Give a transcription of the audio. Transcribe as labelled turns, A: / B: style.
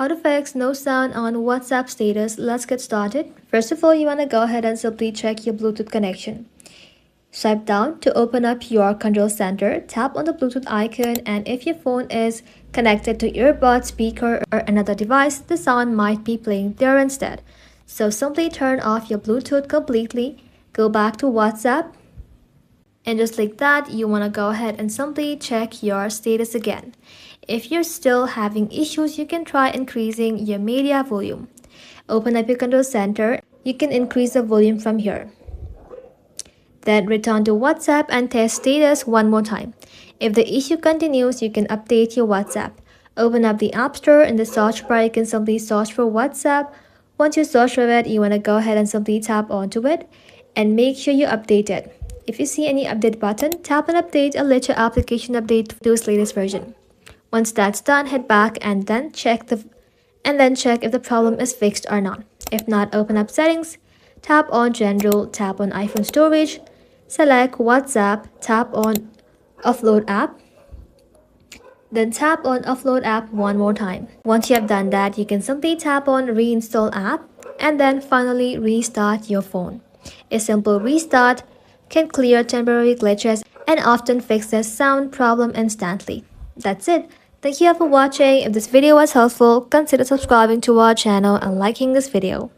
A: How to fix no sound on WhatsApp status. Let's get started. First of all, you want to go ahead and simply check your Bluetooth connection. Swipe down to open up your control center. Tap on the Bluetooth icon, and if your phone is connected to earbud, speaker, or another device, the sound might be playing there instead. So simply turn off your Bluetooth completely. Go back to WhatsApp. And just like that, you want to go ahead and simply check your status again. If you're still having issues, you can try increasing your media volume. Open up your control center. You can increase the volume from here. Then return to WhatsApp and test status one more time. If the issue continues, you can update your WhatsApp. Open up the App Store. In the search bar, you can simply search for WhatsApp. Once you search for it, you want to go ahead and simply tap onto it and make sure you update it. If you see any update button, tap on update and let your application update to its latest version. Once that's done, head back and then check if the problem is fixed or not. If not, open up settings, tap on general, tap on iPhone storage, select WhatsApp, tap on offload app, then tap on offload app one more time. Once you have done that, you can simply tap on reinstall app and then finally restart your phone. A simple restart can clear temporary glitches and often fix the sound problem instantly. That's it. Thank you for watching. If this video was helpful, consider subscribing to our channel and liking this video.